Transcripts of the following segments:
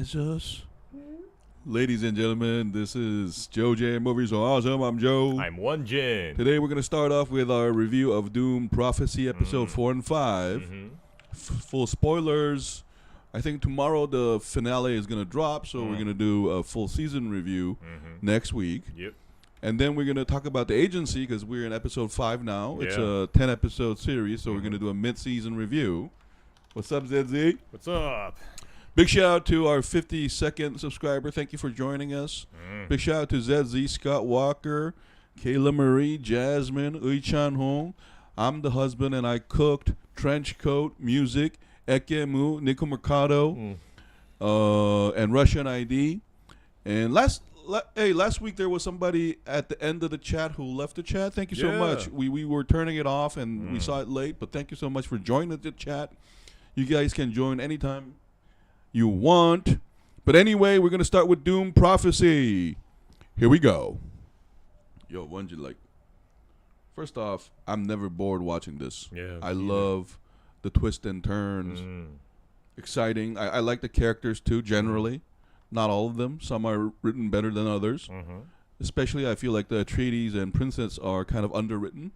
Jesus. Ladies and gentlemen, this is Joe J. Movies Are Awesome. I'm Joe. I'm One Jin. Today we're going to start off with our review of Doom Prophecy episode 4 and 5. Mm-hmm. Full spoilers. I think tomorrow the finale is going to drop, so we're going to do a full season review next week. Yep. And then we're going to talk about the agency because we're in episode 5 now. It's Yeah. a 10-episode series, so we're going to do a mid-season review. What's up, ZZ? What's up? Big shout out to our 52nd subscriber. Thank you for joining us. Big shout out to ZZ, Scott Walker, Kayla Marie, Jasmine, Ui Chan Hong. I'm the husband and I cooked, trench coat, music, Ekemu, Nico Mercado, and Russian ID. And last week there was somebody at the end of the chat who left the chat. Thank you so much. We were turning it off and we saw it late, but thank you so much for joining the chat. You guys can join anytime you want. But anyway, we're going to start with Doom Prophecy. Here we go. Yo, one you like. First off, I'm never bored watching this. Yeah. I love the twists and turns. Exciting. I like the characters too, generally. Not all of them. Some are written better than others. Especially I feel like the Atreides and Princess are kind of underwritten.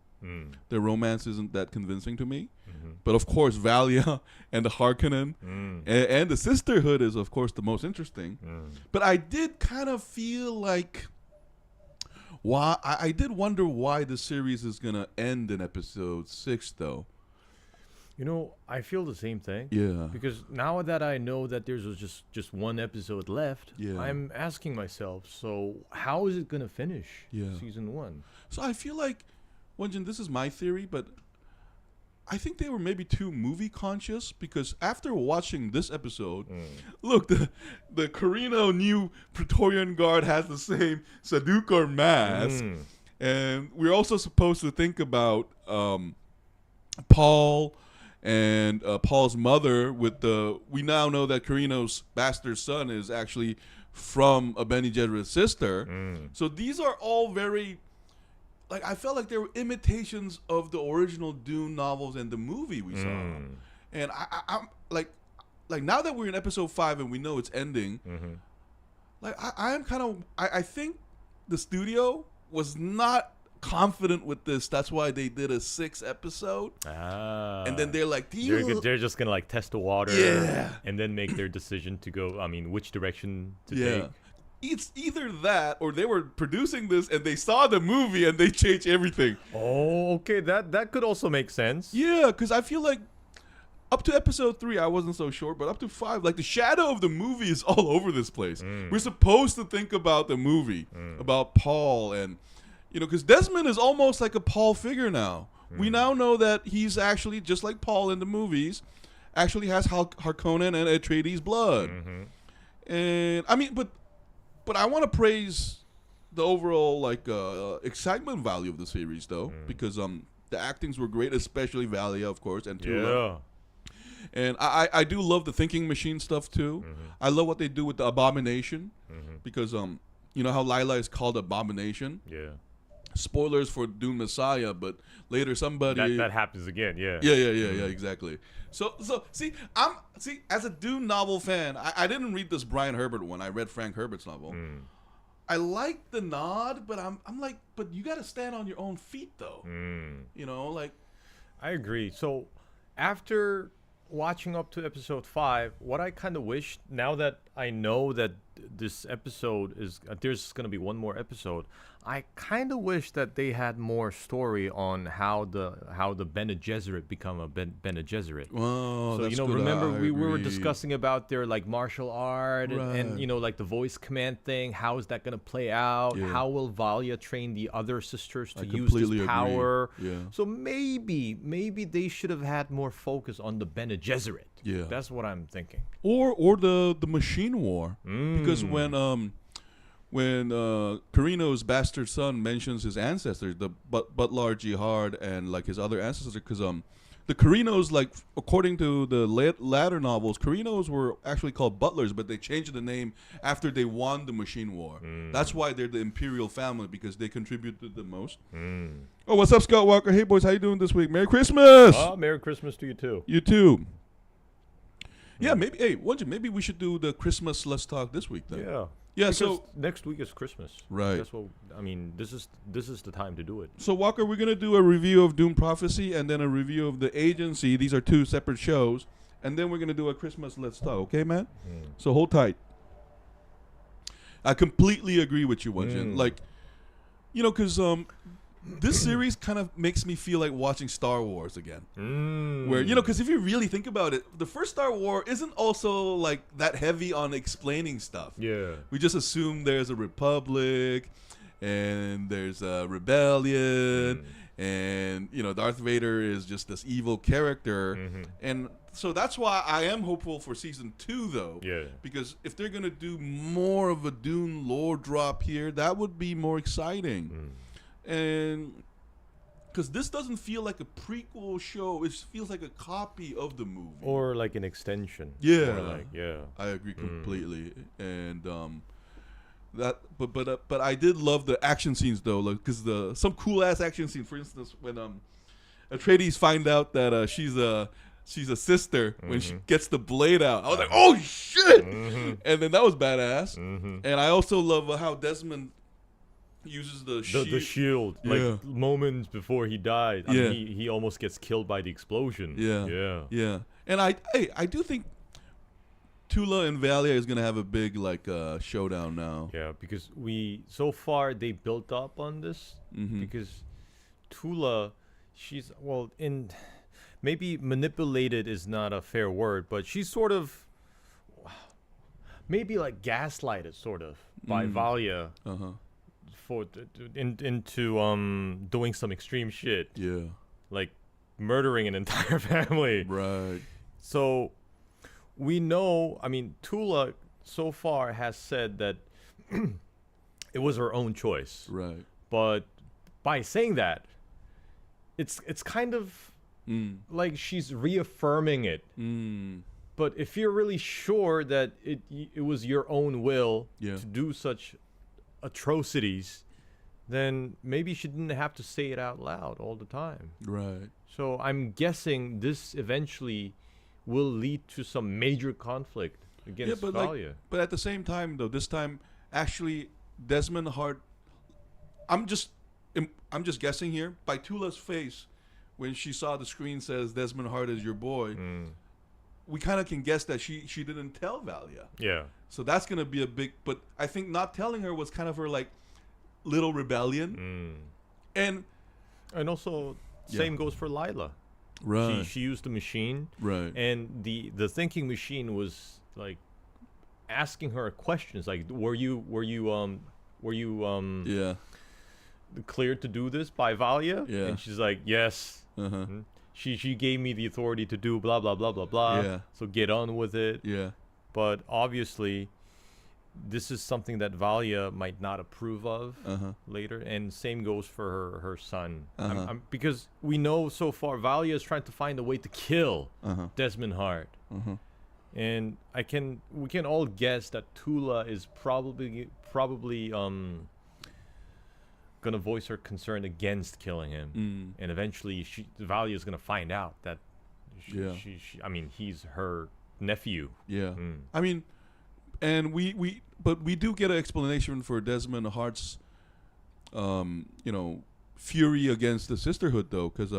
Their romance isn't that convincing to me. But of course, Valia and the Harkonnen and the Sisterhood is, of course, the most interesting. But I did kind of feel like I did wonder why the series is going to end in episode 6, though. You know, I feel the same thing. Yeah. Because now that I know that there's just one episode left, Yeah. I'm asking myself, so how is it going to finish season 1? So I feel like, Wenjin, this is my theory, but I think they were maybe too movie conscious because after watching this episode, look, the Corino new Praetorian Guard has the same Sadukar mask, and we're also supposed to think about Paul and Paul's mother. We now know that Corino's bastard son is actually from a Bene Gesserit's sister. So these are all very. Like, I felt like they were imitations of the original Dune novels and the movie we saw. And I'm like now that we're in episode 5 and we know it's ending, like I think the studio was not confident with this. That's why they did a 6 episode. And then they're like, they're just gonna like test the water, and then make their decision to go. I mean, which direction to take. It's either that or they were producing this and they saw the movie and they changed everything. Oh, okay. That could also make sense. Yeah, because I feel like up to episode 3, I wasn't so sure, but up to 5, like the shadow of the movie is all over this place. We're supposed to think about the movie, about Paul, and, you know, because Desmond is almost like a Paul figure now. We now know that he's actually, just like Paul in the movies, actually has Harkonnen and Atreides blood. And, I mean, but I want to praise the overall excitement value of the series though, because the actings were great, especially Valia, of course, and Tula. And I do love the thinking machine stuff too. I love what they do with the Abomination, because you know how Lila is called Abomination. Yeah. Spoilers for Dune Messiah, but later somebody that happens again. Yeah, exactly. So see, as a Dune novel fan, I didn't read this Brian Herbert one. I read Frank Herbert's novel. I like the nod, but I'm like, but you got to stand on your own feet though. You know, like. I agree. So after watching up to episode 5, what I kind of wish, now that I know that this episode is there's going to be one more episode, I kind of wish that they had more story on how the Bene Gesserit become a Bene Gesserit. Oh, so that's you know, good. remember we were discussing about their like martial art and you know, like the voice command thing. How is that going to play out? How will Valia train the other sisters to use this power? So maybe they should have had more focus on the Bene Gesserit. Yeah, that's what I'm thinking. Or the machine war, because when Corino's bastard son mentions his ancestors, the Butlerian Jihad and like his other ancestors, because the Corinos, like according to the latter novels, Corinos were actually called butlers, but they changed the name after they won the machine war. That's why they're the imperial family, because they contributed the most. Oh, what's up, Scott Walker? Hey boys, how you doing this week? Merry Christmas! Merry Christmas to you too. You too. Yeah, maybe. Hey, maybe we should do the Christmas Let's Talk this week then. Yeah. Yeah. Because So next week is Christmas. Right. That's what I mean. This is the time to do it. So Walker, we're gonna do a review of Dune Prophecy and then a review of The Agency. These are 2 separate shows, and then we're gonna do a Christmas Let's Talk. Okay, man? So hold tight. I completely agree with you, Wonjin. Like, because this series kind of makes me feel like watching Star Wars again. Where, because if you really think about it, the first Star Wars isn't also like that heavy on explaining stuff. Yeah. We just assume there's a republic and there's a rebellion and, Darth Vader is just this evil character. And so that's why I am hopeful for season 2, though. Yeah. Because if they're going to do more of a Dune lore drop here, that would be more exciting. And because this doesn't feel like a prequel show, it feels like a copy of the movie. Or like an extension. Yeah. More like, yeah. I agree completely. And but I did love the action scenes though, because some cool ass action scene. For instance, when Atreides find out that she's a sister when she gets the blade out, I was like, oh shit! And then that was badass. And I also love how Desmond uses the shield. Like moments before he died. I mean, he almost gets killed by the explosion. Yeah. And I do think Tula and Valia is gonna have a big showdown now. Yeah, because so far they built up on this because Tula, she's maybe manipulated is not a fair word, but she's sort of maybe like gaslighted sort of by Valia into doing some extreme shit. Yeah, like murdering an entire family. Right. So we know, I mean, Tula so far has said that it was her own choice. Right. But by saying that, it's kind of like she's reaffirming it. But if you're really sure that it was your own will to do such atrocities, then maybe she didn't have to say it out loud all the time. Right. So I'm guessing this eventually will lead to some major conflict against Valia. But at the same time, though, this time actually Desmond Hart. I'm just guessing here. By Tula's face, when she saw the screen says Desmond Hart is your boy, we kind of can guess that she didn't tell Valia. Yeah. So that's gonna be a big. But I think not telling her was kind of her little rebellion. And also same goes for Lila. Right. She used the machine. Right. And the thinking machine was like asking her questions like, were you cleared to do this by Valia? Yeah. And she's like, yes. She gave me the authority to do blah blah blah blah blah. Yeah. So get on with it. Yeah. But obviously this is something that Valia might not approve of later, and same goes for her son. Because we know so far Valia is trying to find a way to kill Desmond Hart, and we can all guess that Tula is probably gonna voice her concern against killing him, and eventually Valia is gonna find out that he's her nephew. Yeah. I mean. And we do get an explanation for Desmond Hart's, fury against the Sisterhood, though, because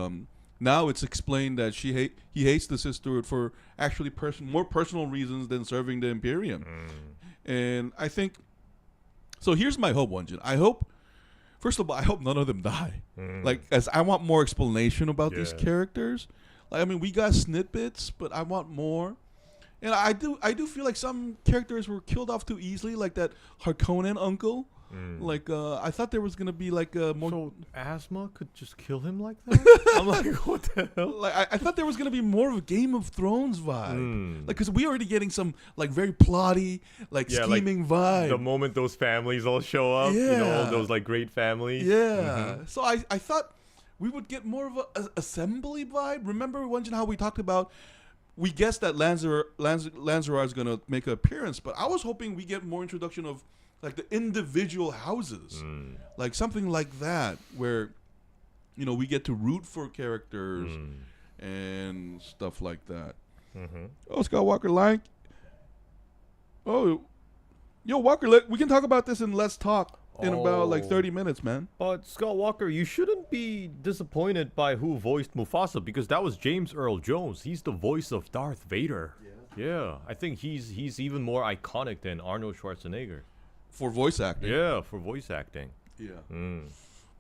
now it's explained that he hates the Sisterhood for actually more personal reasons than serving the Imperium. And I think, so here's my hope, Wonjin. First of all, I hope none of them die. As I want more explanation about these characters. We got snippets, but I want more. And I do feel like some characters were killed off too easily, like that Harkonnen uncle. I thought there was gonna be more. So Asma could just kill him like that? I'm like, what the hell? I thought there was gonna be more of a Game of Thrones vibe, because we already getting some very plotty, scheming vibe. The moment those families all show up, all those great families. Yeah. So I thought we would get more of a assembly vibe. Remember, Wonjin, how we talked about. We guessed that Lanzarar is going to make an appearance, but I was hoping we get more introduction of the individual houses, something like that, where we get to root for characters and stuff like that. Oh, Scott Walker lying. Oh, yo, Walker, we can talk about this in Let's Talk in about like 30 minutes, man. But Scott Walker, you shouldn't be disappointed by who voiced Mufasa, because that was James Earl Jones. He's the voice of Darth Vader. Yeah, I think he's even more iconic than Arnold Schwarzenegger. For voice acting. Yeah, for voice acting. Yeah.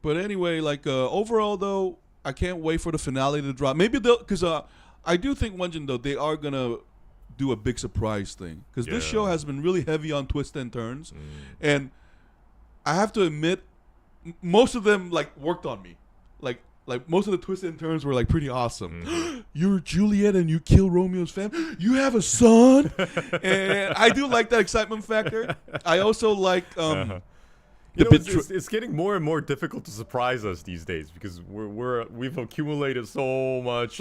But anyway, like overall though, I can't wait for the finale to drop. Maybe they'll, because I do think Wenjin though they are gonna do a big surprise thing, because this show has been really heavy on twists and turns, and I have to admit, most of them like worked on me, like most of the twists and turns were like pretty awesome. You're Juliet and you kill Romeo's family. You have a son, and I do like that excitement factor. I also like it's getting more and more difficult to surprise us these days, because we've accumulated so much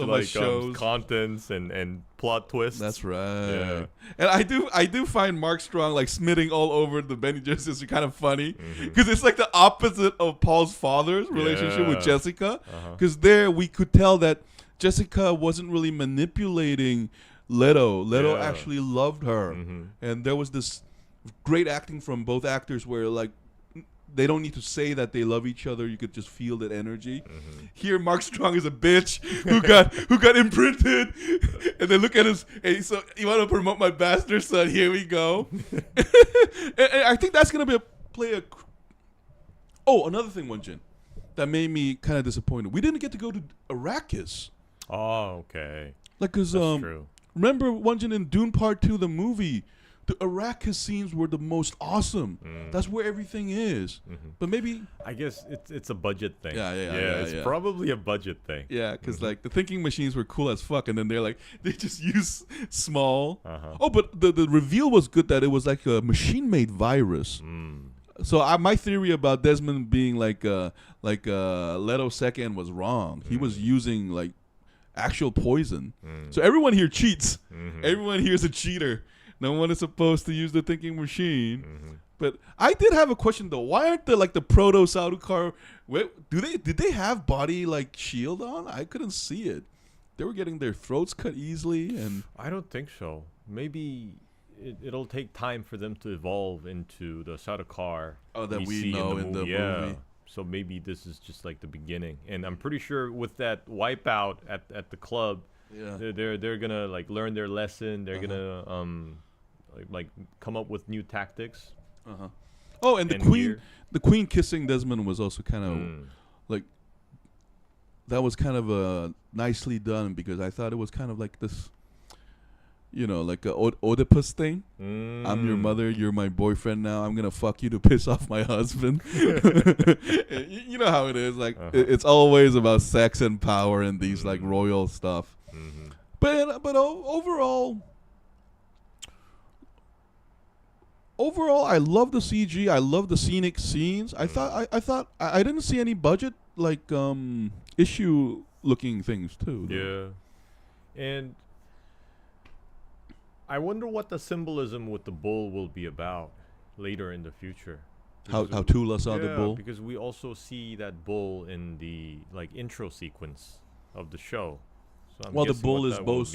contents and plot twists. That's right. Yeah. And I do find Mark Strong like smitting all over the Benny Gesserit kind of funny, because it's like the opposite of Paul's father's relationship with Jessica, because there we could tell that Jessica wasn't really manipulating Leto. Leto actually loved her, and there was this great acting from both actors where like they don't need to say that they love each other. You could just feel that energy. Here, Mark Strong is a bitch who got imprinted, and then look at his. Hey, so you want to promote my bastard son? Here we go. and I think that's gonna play a. Oh, another thing, Wenjin, that made me kind of disappointed. We didn't get to go to Arrakis. Oh, okay. Like, cause true. Remember Wenjin in Dune Part 2, the movie. The Arrakis scenes were the most awesome. That's where everything is. But maybe I guess it's a budget thing. Yeah, it's probably a budget thing. Yeah, because like the thinking machines were cool as fuck, and then they just use small. Oh, but the reveal was good that it was like a machine-made virus. So my theory about Desmond being like Leto second was wrong. He was using like actual poison. So everyone here cheats. Everyone here is a cheater. No one is supposed to use the thinking machine. But I did have a question though. Why aren't the proto Sardaukar? Did they have body like shield on? I couldn't see it. They were getting their throats cut easily, and I don't think so. Maybe it'll take time for them to evolve into the Sardaukar that we know in the movie. So maybe this is just like the beginning. And I'm pretty sure with that wipeout at the club, they're gonna like learn their lesson. They're gonna like come up with new tactics. Oh, and the queen kissing Desmond was also kind of like that was kind of nicely done, because I thought it was kind of like this, like a Oedipus thing. I'm your mother, you're my boyfriend now. I'm gonna fuck you to piss off my husband. You know how it is. Like it's always about sex and power and these like royal stuff. But overall, I love the CG. I love the scenic scenes. I thought I didn't see any budget like issue looking things too. Yeah, and I wonder what the symbolism with the bull will be about later in the future. How Tula saw the bull. Because we also see that bull in the like intro sequence of the show. So the bull is both.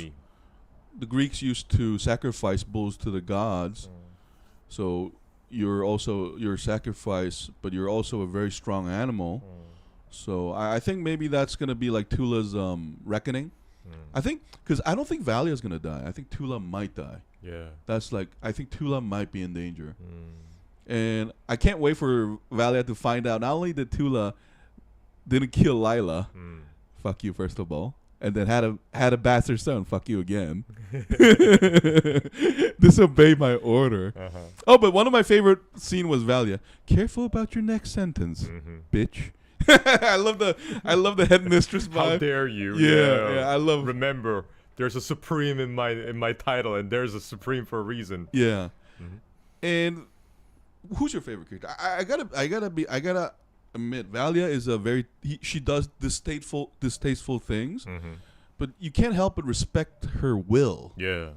The Greeks used to sacrifice bulls to the gods. So you're sacrifice, but you're also a very strong animal. So I think maybe that's gonna be like Tula's reckoning. I think because I don't think Valia is gonna die. I think Tula might die. Yeah, that's like I think Tula might be in danger, and I can't wait for Valia to find out. Not only did Tula didn't kill Lila, fuck you first of all, and then had a bastard son. Fuck you again. Disobey my order. Oh, but one of my favorite scene was Valia. Careful about your next sentence, bitch. I love the headmistress vibe. How dare you? Yeah, I love. Remember, there's a supreme in my title, and there's a supreme for a reason. Yeah. And who's your favorite character? I gotta admit, Valia is she does distasteful things, but you can't help but respect her will. Yeah.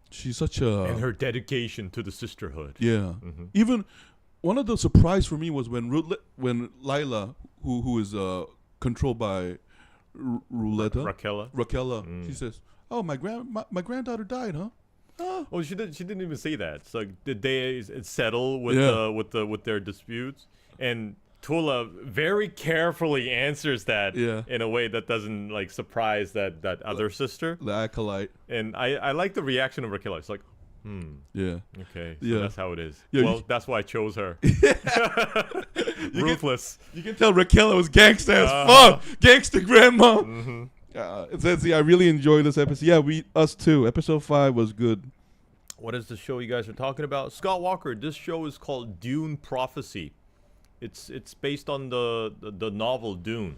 She's such a and her dedication to the sisterhood. Yeah. Even one of the surprise for me was when Lila, who is controlled by Raquella, she says, Oh, my granddaughter died, huh? Oh. Oh, she didn't even say that. It's like the day it's settled with with their disputes, and Tula very carefully answers that in a way that doesn't like surprise that other sister, the acolyte. And I like the reaction of Raquel. It's like, yeah, okay, so that's how it is. Yeah, well, that's why I chose her. Ruthless. You can tell Raquel was gangster as fuck, gangster grandma. It says, I really enjoyed this episode. Yeah, us too. Episode 5 was good. What is the show you guys are talking about? Scott Walker, this show is called Dune Prophecy. It's based on the novel Dune.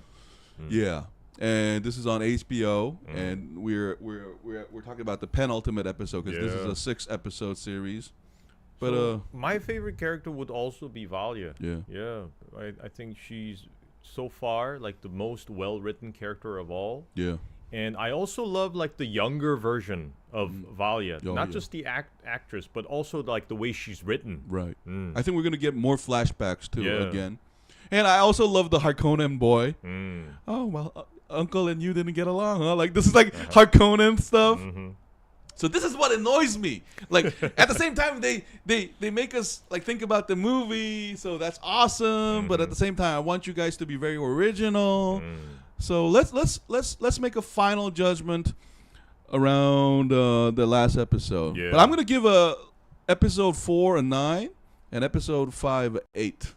Yeah, and this is on HBO, and we're talking about the penultimate episode because this is a 6-episode series. But so my favorite character would also be Valia. Yeah. I think she's so far like the most well-written character of all. Yeah. And I also love like the younger version of Valia, not just the actress, but also like the way she's written. Right. I think we're gonna get more flashbacks too again. And I also love the Harkonnen boy. Oh well, Uncle and you didn't get along, huh? Like this is like Harkonnen stuff. So this is what annoys me. Like at the same time, they make us like think about the movie, so that's awesome. But at the same time, I want you guys to be very original. So let's make a final judgment around the last episode. Yeah. But I'm gonna give episode 4 a 9 and episode 5 a 8.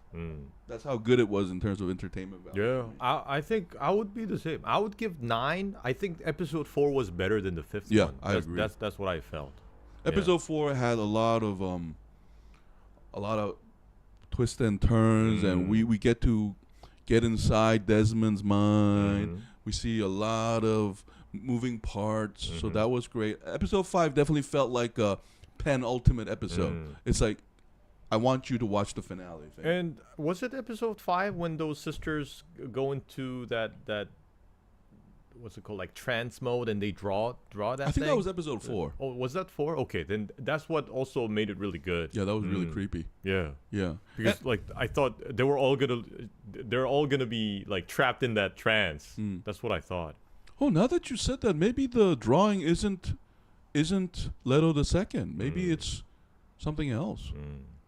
That's how good it was in terms of entertainment value. Yeah, I think I would be the same. I would give 9. I think episode 4 was better than the 5th one. Yeah, I agree. That's what I felt. Episode 4 had a lot of twists and turns, and we get to get inside Desmond's mind. We see a lot of moving parts, so that was great. Episode 5 definitely felt like a penultimate episode. It's like, I want you to watch the finale thing. And was it episode 5 when those sisters go into that what's it called, like trance mode, and they draw that I think thing? that was episode 4. Oh, was that 4? Okay, then that's what also made it really good. Yeah, that was really creepy. Yeah. Yeah. Because like I thought they're all gonna be like trapped in that trance. That's what I thought. Oh, now that you said that, maybe the drawing isn't Leto the Second. Maybe it's something else.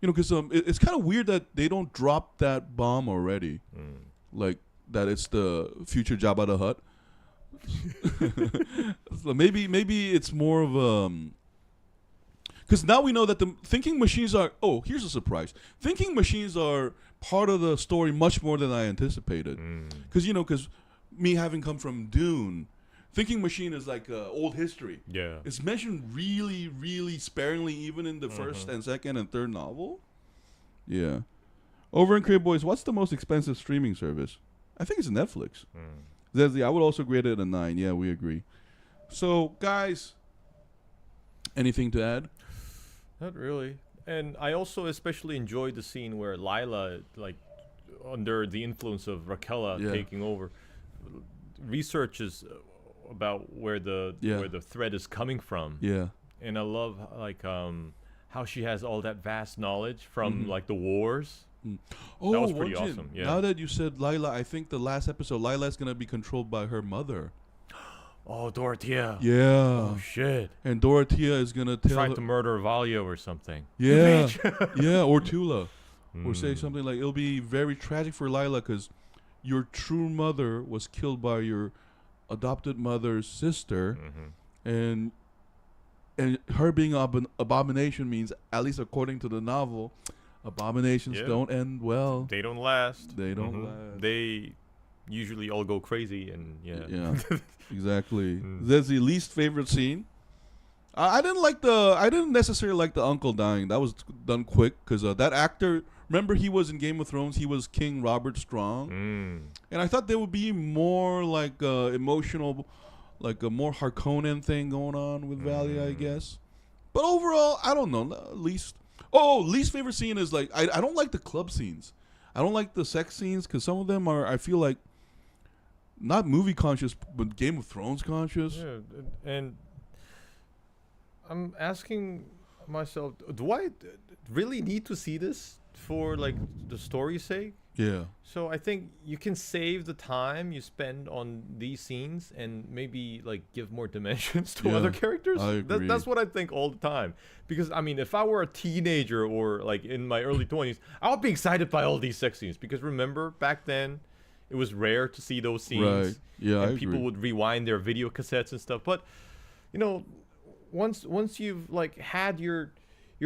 You know, because it's kind of weird that they don't drop that bomb already, like that it's the future Jabba the Hutt. So maybe it's more of because now we know that the thinking machines are. Oh, here's a surprise! Thinking machines are part of the story much more than I anticipated. Because me having come from Dune, thinking machine is like old history. Yeah, it's mentioned really, really sparingly, even in the first and second and third novel. Yeah. Over in Crib Boys, what's the most expensive streaming service? I think it's Netflix. Zezzy, I would also grade it a 9. Yeah, we agree. So, guys, anything to add? Not really. And I also especially enjoyed the scene where Lila, like, under the influence of Raquel taking over, researches about where the thread is coming from. Yeah. And I love like how she has all that vast knowledge from like the wars. Oh, that was pretty awesome. Yeah. Now that you said Lila, I think the last episode, Lila's gonna be controlled by her mother. Oh, Dorothea. Yeah. Oh shit. And Dorothea is gonna try to murder Valia or something. Yeah. Yeah, or Tula, or say something like, it'll be very tragic for Lila because your true mother was killed by your adopted mother's sister, and her being abomination means, at least according to the novel, abominations don't end well. They don't last. They don't last. They usually all go crazy, and yeah, exactly. That's the least favorite scene. I didn't necessarily like the uncle dying. That was done quick because that actor. Remember, he was in Game of Thrones. He was King Robert Strong, and I thought there would be more like emotional, like a more Harkonnen thing going on with Valia, I guess. But overall, I don't know. Least favorite scene is like I don't like the club scenes. I don't like the sex scenes because some of them are, I feel like, not movie conscious but Game of Thrones conscious. Yeah, and I'm asking myself, do I really need to see this for like the story's sake? Yeah. So I think you can save the time you spend on these scenes and maybe like give more dimensions to other characters. I agree. That's what I think all the time. Because I mean, if I were a teenager or like in my early 20s, I would be excited by all these sex scenes. Because remember, back then, it was rare to see those scenes. Right. Yeah, and I people agree. would rewind their video cassettes and stuff. But you know, once you've like had your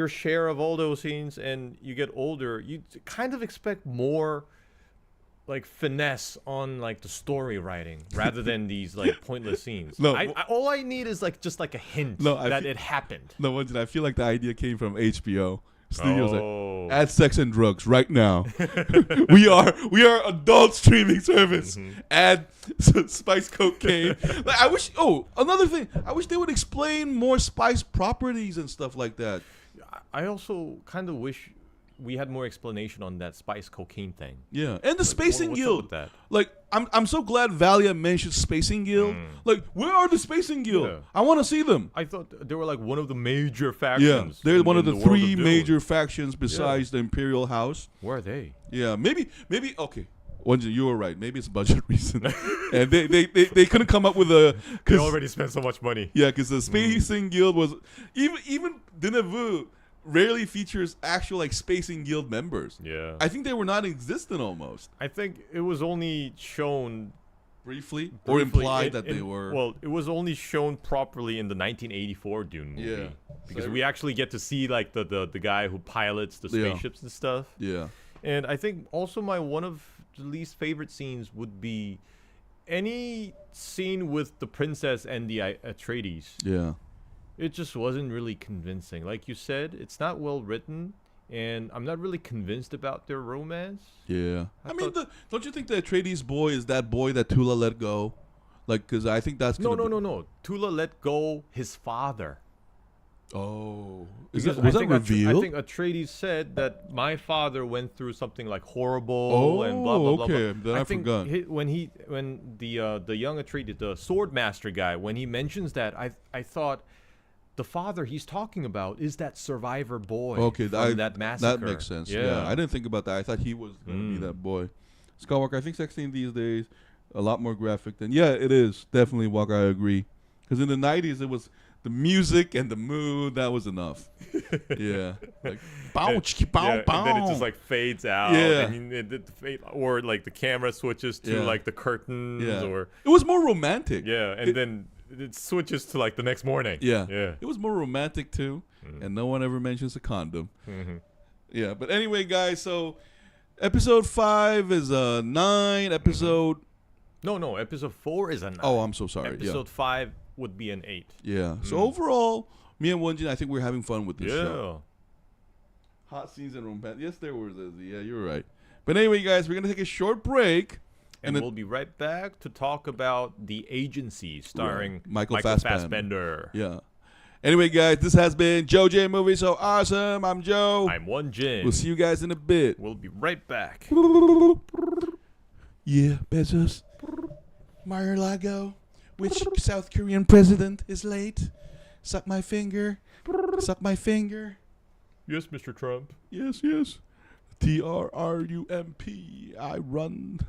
share of all those scenes and you get older, you kind of expect more like finesse on like the story writing rather than these like pointless scenes. No, all I need is like just like a hint that it happened. No, I feel like the idea came from HBO. Studios Oh. like, add sex and drugs right now. we are adult streaming service. Add spice cocaine. Like, I wish. Oh, another thing. I wish they would explain more spice properties and stuff like that. I also kind of wish we had more explanation on that spice cocaine thing. Yeah, and the Spacing what's up Guild. with that? Like, I'm so glad Valia mentioned Spacing Guild. Like, where are the Spacing Guild? Yeah. I want to see them. I thought they were like one of the major Yeah, factions. they're one of the world of three Dune. major factions besides the Imperial House. Where are they? Yeah, maybe. Okay, Wonjin, you were right. Maybe it's budget reason, and they couldn't come up with a. They already spent so much money. Yeah, because the Spacing Guild was even Villeneuve rarely features actual like Spacing Guild members. Yeah. I think they were non-existent almost. I think it was only shown Briefly or implied that they were. Well, it was only shown properly in the 1984 Dune movie. Yeah. Because So we actually get to see like the guy who pilots the Yeah. spaceships and stuff. Yeah. And I think also my one of the least favorite scenes would be any scene with the princess and the Atreides. Yeah. It just wasn't really convincing. Like you said, it's not well written, and I'm not really convinced about their romance. Yeah. I mean, thought- don't you think the Atreides boy is that boy that Tula let go? Like, because I think that's No. gonna Tula let go his father. Oh, Because was I that think revealed? I think Atreides said that my father went through something like horrible and blah blah blah. okay. blah. Then I think forgot. when the young Atreides, the sword master guy, when he mentions that, I thought the father he's talking about is that survivor boy. Okay, from that massacre. that makes sense. Yeah. I didn't think about that. I thought he was gonna be that boy. Skywalker, I think sex scene these days a lot more graphic than it is definitely. Walker, I agree. Because in the '90s it was the music and the mood that was enough. Yeah, like bow chiki bow Yeah, bow. and then it just like fades out. Yeah. and it fade, or like the camera switches to like the curtains, Yeah. or It was more romantic. yeah, and then it switches to like the next morning. Yeah. yeah. It was more romantic too, and no one ever mentions a condom. Yeah, but anyway, guys, so episode 5 is a 9. Episode No, episode 4 is a 9. Oh, I'm so sorry. Episode 5 would be an 8. Yeah. So overall, me and Wonjin, I think we're having fun with this Yeah. show. Hot scenes and romance. Yes, there was. Yeah, you're right. But anyway, guys, we're gonna take a short break, And then- we'll be right back to talk about The Agency, starring Michael Fassbender. Fassbender. Yeah. Anyway, guys, this has been Joe J Movie So Awesome. I'm Joe. I'm Wonjin. We'll see you guys in a bit. We'll be right back. Yeah, Bezos. Mar-a-Lago. Which South Korean president is late? Suck my finger. Suck my finger. Yes, Mr. Trump. Yes, yes. TRRUMP. I run.